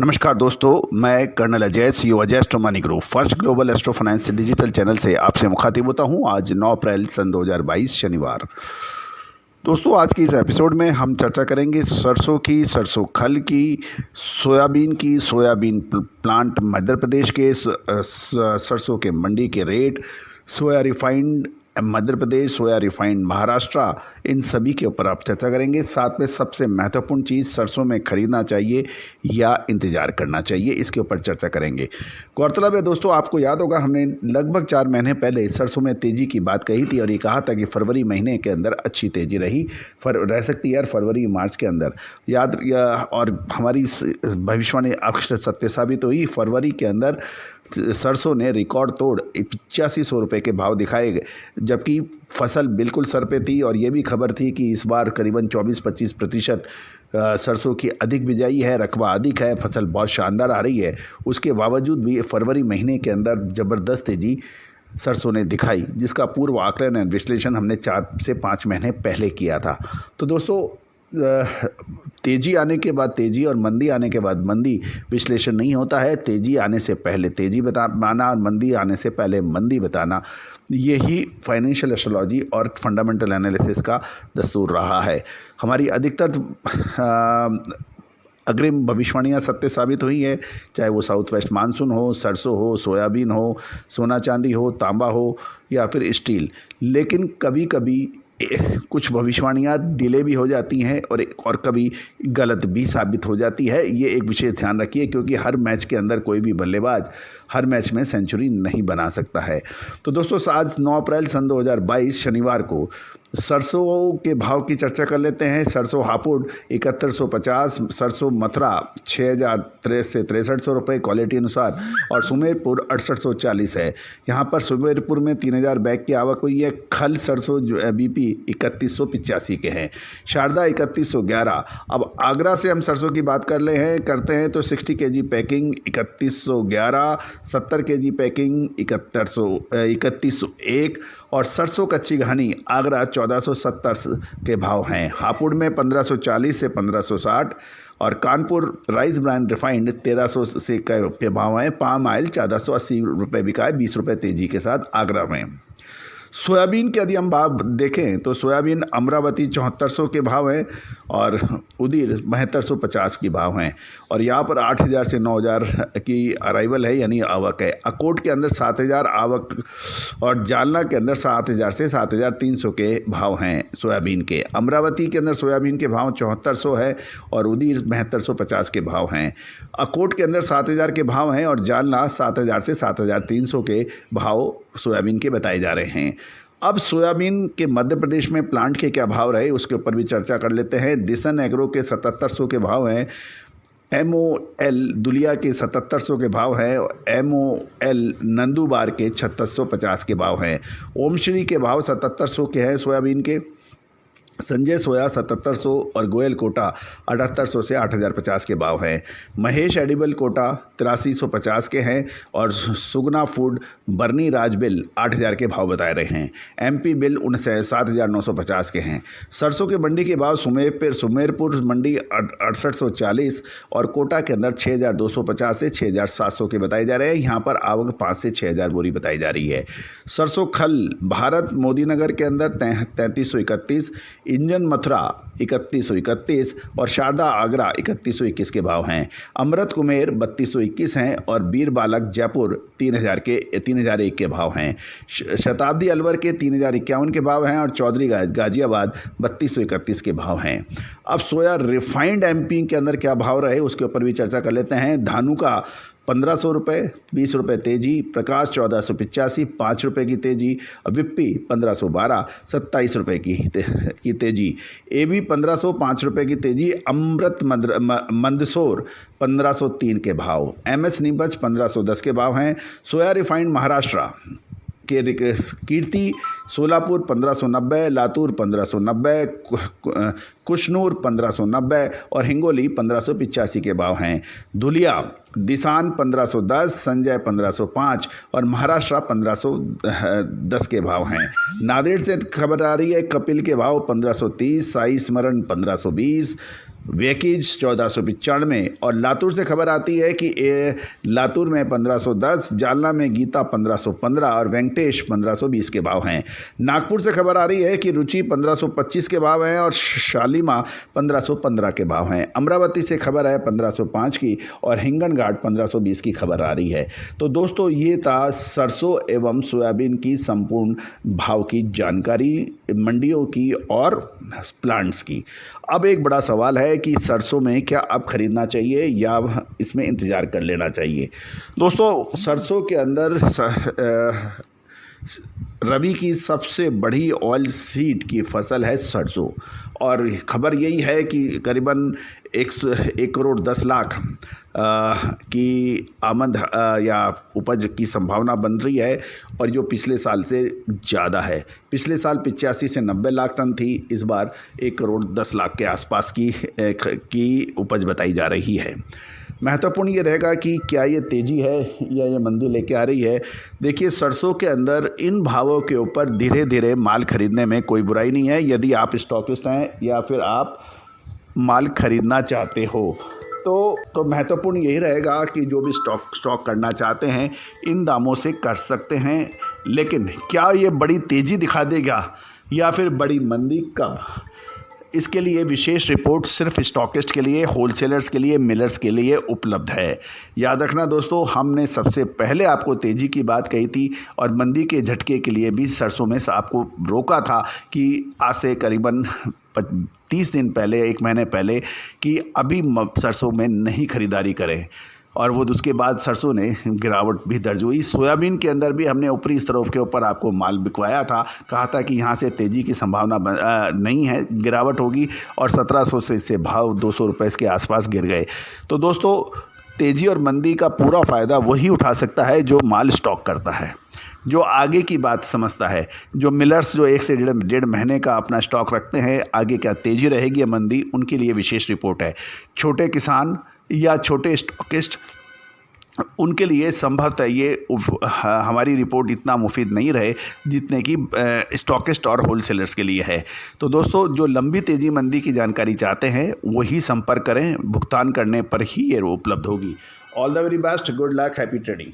नमस्कार दोस्तों, मैं colonel Ajay, CEO Ajay astro money group first global astro finance digital channel से आपसे मुखातिब होता हूं। आज 9 अप्रैल सन 2022 शनिवार। दोस्तों, आज की इस एपिसोड में हम चर्चा करेंगे सरसों की, सरसों खल की, सोयाबीन प्लांट मध्य प्रदेश के, सरसों के मंडी के रेट, सोया रिफाइंड मध्य प्रदेश, सोया रिफाइंड महाराष्ट्र, इन सभी के ऊपर आप चर्चा करेंगे। साथ में सबसे महत्वपूर्ण चीज़, सरसों में खरीदना चाहिए या इंतज़ार करना चाहिए, इसके ऊपर चर्चा करेंगे। गौरतलब है दोस्तों, आपको याद होगा हमने लगभग 4 महीने पहले सरसों में तेज़ी की बात कही थी और ये कहा था कि फरवरी महीने के अंदर अच्छी तेज़ी रह सकती है यार, फरवरी मार्च के अंदर और हमारी भविष्यवाणी अक्षर सत्य साबित हुई। फरवरी के अंदर सरसों ने रिकॉर्ड तोड़ 8500 रुपये के भाव दिखाए, जबकि फसल बिल्कुल सर पे थी और ये भी खबर थी कि इस बार करीबन 24-25% सरसों की अधिक बिजाई है, रकबा अधिक है, फसल बहुत शानदार आ रही है। उसके बावजूद भी फरवरी महीने के अंदर ज़बरदस्त तेज़ी सरसों ने दिखाई, जिसका पूर्व आकलन एवं विश्लेषण हमने 4 से 5 महीने पहले किया था। तो दोस्तों, तेज़ी आने के बाद तेज़ी और मंदी आने के बाद मंदी विश्लेषण नहीं होता है। तेज़ी आने से पहले तेज़ी बताना और मंदी आने से पहले मंदी बताना, यही फाइनेंशियल एस्ट्रोलॉजी और फंडामेंटल एनालिसिस का दस्तूर रहा है। हमारी अधिकतर अग्रिम भविष्यवाणियाँ सत्य साबित हुई है, चाहे वो साउथ वेस्ट मानसून हो, सरसों हो, सोयाबीन हो, सोना चांदी हो, तांबा हो या फिर स्टील। लेकिन कभी कभी कुछ भविष्यवाणियाँ डिले भी हो जाती हैं और कभी गलत भी साबित हो जाती है। ये एक विशेष ध्यान रखिए, क्योंकि हर मैच के अंदर कोई भी बल्लेबाज हर मैच में सेंचुरी नहीं बना सकता है। तो दोस्तों, आज 9 अप्रैल सन 2022 शनिवार को सरसों के भाव की चर्चा कर लेते हैं। सरसों हापुड़ 7150, सरसों मथुरा 6000 से 6300 रुपये क्वालिटी अनुसार, और सुमेरपुर 6840 है। यहाँ पर सुमेरपुर में 3000 बैग की आवक हुई है। खल सरसों जो बीपी 3185 के हैं। शारदा 3111। अब आगरा से हम सरसों की बात करते हैं तो 60 केजी पैकिंग 3111, 70 केजी पैकिंग 3101 और सरसों कच्ची घानी आगरा 1470 के भाव हैं। हापुड़ में 1540 से 1560 और कानपुर राइस ब्रांड रिफाइंड 1300 से के भाव हैं। पाम ऑयल 1480 रुपये बिका है, 20 रुपये तेजी के साथ आगरा में। सोयाबीन के यदि हम भाव देखें तो सोयाबीन अमरावती 7400 के भाव हैं और उदीर 7250 की भाव हैं, और यहाँ पर 8000 से 9000 की अराइवल है, यानी आवक है। अकोट के अंदर 7000 आवक और जालना के अंदर 7000 से 7300 के भाव हैं सोयाबीन के। अमरावती के अंदर सोयाबीन के भाव 7400 है और उदीर 7250 के भाव हैं। अकोट के अंदर 7000 के भाव हैं और जालना 7000 से 7300 के भाव सोयाबीन के बताए जा रहे हैं। अब सोयाबीन के मध्य प्रदेश में प्लांट के क्या भाव रहे, उसके ऊपर भी चर्चा कर लेते हैं। दिसन एग्रो के 7700 के भाव हैं। MOL दुलिया के 7700 के भाव है। MOL नंदुबार के 3650 के भाव हैं। ओमश्री के भाव 7700 के हैं सोयाबीन के। संजय सोया 7700 और गोयल कोटा 7800 से 8050 के भाव हैं। महेश एडिबल कोटा 8350 के हैं और सुगना फूड बर्नी राज बिल 8000 के भाव बताए रहे हैं। MP बिल 7950 के हैं। सरसों के मंडी के भाव सुमेरपुर मंडी 6840 और कोटा के अंदर 6250 से 6700 के बताए जा रहे हैं। यहाँ पर आवक 5 से 6000 बोरी बताई जा रही है। सरसों खल भारत मोदीनगर के अंदर 3331, इंजन मथुरा 3131 और शारदा आगरा 3121 के भाव हैं। अमृत कुमेर 3221 हैं और बीर बालक जयपुर 3001 के भाव हैं। शताब्दी अलवर के 3051 के भाव हैं और चौधरी गाजियाबाद 3231 के भाव हैं। अब सोया रिफाइंड MP के अंदर क्या भाव रहे, उसके ऊपर भी चर्चा कर लेते हैं। धानुका 1500 रुपये, 20 रुपये तेजी। प्रकाश 1485, 5 रुपये की तेजी। विप्पी 1512, 27 रुपये की तेजी। AB 1500, 5 रुपये की तेजी। अमृत मंदसौर 1503 के भाव। MS नीमच 1510 के भाव हैं। सोया रिफाइंड महाराष्ट्र के कीर्ति सोलापुर 1590, लातूर 1590, कुशनूर 1590 और हिंगोली 1585 के भाव हैं। धुलिया दिसान 1510, संजय 1505 और महाराष्ट्र 1510 के भाव हैं। नांदेड़ से खबर आ रही है, कपिल के भाव 1530, साई स्मरण 1520, वेकीज 1495 और लातूर से खबर आती है कि लातूर में 1510, जालना में गीता 1515 और वेंकटेश 1520 के भाव हैं। नागपुर से खबर आ रही है कि रुचि 1525 के भाव हैं और शालीमा 1515 के भाव हैं। अमरावती से खबर है 1505 की और हिंगनघाट 1520 की खबर आ रही है। तो दोस्तों ये था सरसों एवं सोयाबीन की संपूर्ण भाव की जानकारी मंडियों की और प्लांट्स की। अब एक बड़ा सवाल है कि सरसों में क्या अब खरीदना चाहिए या इसमें इंतज़ार कर लेना चाहिए। दोस्तों सरसों के अंदर रबी की सबसे बड़ी ऑयल सीड की फसल है सरसों और खबर यही है कि करीबन 1 करोड़ 10 लाख की आमद या उपज की संभावना बन रही है और जो पिछले साल से ज़्यादा है। पिछले साल 85 से 90 लाख टन थी, इस बार 1 करोड़ 10 लाख के आसपास की उपज बताई जा रही है। महत्वपूर्ण ये रहेगा कि क्या ये तेज़ी है या ये मंदी लेके आ रही है। देखिए सरसों के अंदर इन भावों के ऊपर धीरे धीरे माल खरीदने में कोई बुराई नहीं है, यदि आप स्टॉकिस्ट हैं या फिर आप माल खरीदना चाहते हो तो महत्वपूर्ण यही रहेगा कि जो भी स्टॉक करना चाहते हैं इन दामों से कर सकते हैं। लेकिन क्या ये बड़ी तेज़ी दिखा देगा या फिर बड़ी मंदी कब, इसके लिए विशेष रिपोर्ट सिर्फ स्टॉकिस्ट के लिए, होलसेलर्स के लिए, मिलर्स के लिए उपलब्ध है। याद रखना दोस्तों, हमने सबसे पहले आपको तेज़ी की बात कही थी और मंदी के झटके के लिए भी सरसों में आपको रोका था कि आज से करीबन 30 दिन पहले, 1 महीने पहले कि अभी सरसों में नहीं खरीदारी करें और वो उसके बाद सरसों ने गिरावट भी दर्ज हुई। सोयाबीन के अंदर भी हमने ऊपरी स्तरों के ऊपर आपको माल बिकवाया था, कहा था कि यहाँ से तेज़ी की संभावना नहीं है, गिरावट होगी और 1700 से भाव 200 रुपये के आसपास गिर गए। तो दोस्तों तेज़ी और मंदी का पूरा फ़ायदा वही उठा सकता है जो माल स्टॉक करता है, जो आगे की बात समझता है। जो मिलर्स जो 1 से 1.5 महीने का अपना स्टॉक रखते हैं, आगे क्या तेज़ी रहेगी या मंदी, उनके लिए विशेष रिपोर्ट है। छोटे किसान या छोटे स्टॉकिस्ट, उनके लिए संभवतः ये हमारी रिपोर्ट इतना मुफीद नहीं रहे जितने कि स्टॉकिस्ट और होलसेलर्स के लिए है। तो दोस्तों जो लंबी तेज़ी मंदी की जानकारी चाहते हैं वही संपर्क करें, भुगतान करने पर ही ये उपलब्ध होगी। All the very best, good luck, happy trading.